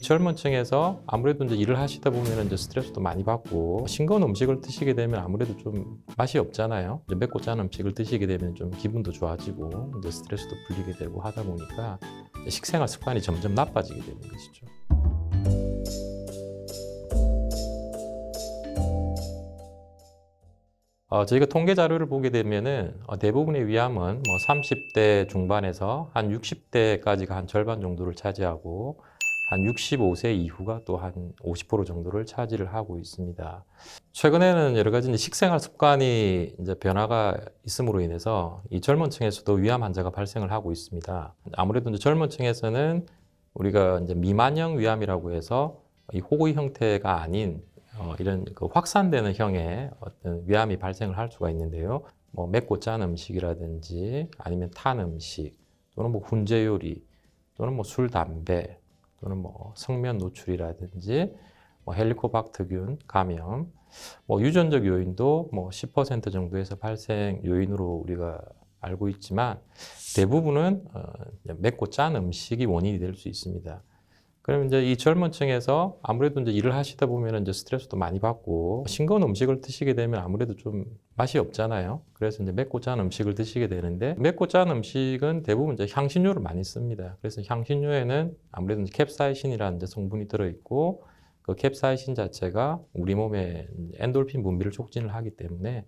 젊은 층에서 아무래도 이제 일을 하시다 보면 이제 스트레스도 많이 받고 싱거운 음식을 드시게 되면 아무래도 좀 맛이 없잖아요. 이제 맵고 짠 음식을 드시게 되면 좀 기분도 좋아지고 이제 스트레스도 풀리게 되고 하다 보니까 식생활 습관이 점점 나빠지게 되는 것이죠. 저희가 통계 자료를 보게 되면은 대부분의 위암은 뭐 30대 중반에서 한 60대까지가 한 절반 정도를 차지하고 한 65세 이후가 또 한 50% 정도를 차지를 하고 있습니다. 최근에는 여러 가지 이제 식생활 습관이 이제 변화가 있음으로 인해서 이 젊은 층에서도 위암 환자가 발생을 하고 있습니다. 아무래도 이제 젊은 층에서는 우리가 이제 미만형 위암이라고 해서 이 호의 형태가 아닌 이런 그 확산되는 형의 어떤 위암이 발생을 할 수가 있는데요. 뭐 맵고 짠 음식이라든지 아니면 탄 음식 또는 뭐 훈제 요리 또는 뭐 술, 담배 또는 뭐 성면 노출이라든지 뭐 헬리코박터균 감염, 뭐 유전적 요인도 뭐 10% 정도에서 발생 요인으로 우리가 알고 있지만 대부분은 맵고 짠 음식이 원인이 될 수 있습니다. 그럼 이제 이 젊은 층에서 아무래도 이제 일을 하시다 보면 이제 스트레스도 많이 받고 싱거운 음식을 드시게 되면 아무래도 좀 맛이 없잖아요. 그래서 이제 맵고 짠 음식을 드시게 되는데 맵고 짠 음식은 대부분 이제 향신료를 많이 씁니다. 그래서 향신료에는 아무래도 이제 캡사이신이라는 이제 성분이 들어있고 그 캡사이신 자체가 우리 몸에 엔돌핀 분비를 촉진을 하기 때문에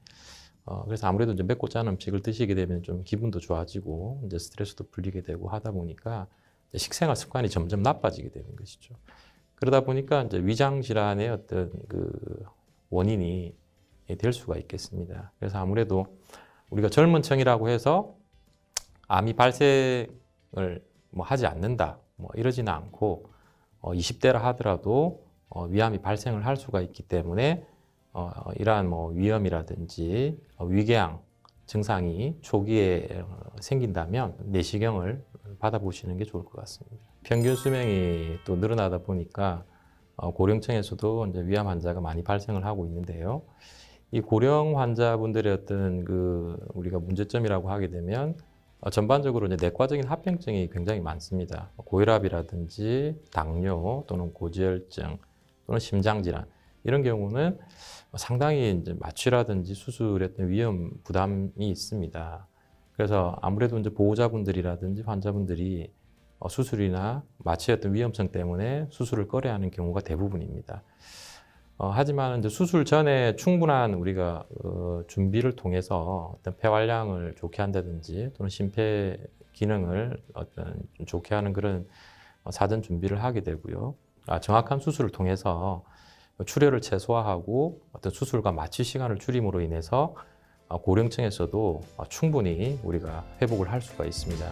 그래서 아무래도 이제 맵고 짠 음식을 드시게 되면 좀 기분도 좋아지고 이제 스트레스도 풀리게 되고 하다 보니까 식생활 습관이 점점 나빠지게 되는 것이죠. 그러다 보니까 이제 위장 질환의 어떤 그 원인이 될 수가 있겠습니다. 그래서 아무래도 우리가 젊은 층이라고 해서 암이 발생을 뭐 하지 않는다, 뭐 이러지는 않고 20대라 하더라도 위암이 발생을 할 수가 있기 때문에 이러한 뭐 위염이라든지 위궤양 증상이 초기에 생긴다면 내시경을 받아보시는 게 좋을 것 같습니다. 평균 수명이 또 늘어나다 보니까 고령층에서도 이제 위암 환자가 많이 발생을 하고 있는데요. 이 고령 환자분들의 어떤 그 우리가 문제점이라고 하게 되면 전반적으로 이제 내과적인 합병증이 굉장히 많습니다. 고혈압이라든지 당뇨 또는 고지혈증 또는 심장질환 이런 경우는 상당히 이제 마취라든지 수술의 어떤 위험 부담이 있습니다. 그래서 아무래도 이제 보호자분들이라든지 환자분들이 수술이나 마취의 어떤 위험성 때문에 수술을 꺼려하는 경우가 대부분입니다. 하지만 이제 수술 전에 충분한 우리가 준비를 통해서 어떤 폐활량을 좋게 한다든지 또는 심폐 기능을 어떤 좋게 하는 그런 사전 준비를 하게 되고요. 정확한 수술을 통해서 출혈을 최소화하고 어떤 수술과 마취 시간을 줄임으로 인해서 고령층에서도 충분히 우리가 회복을 할 수가 있습니다.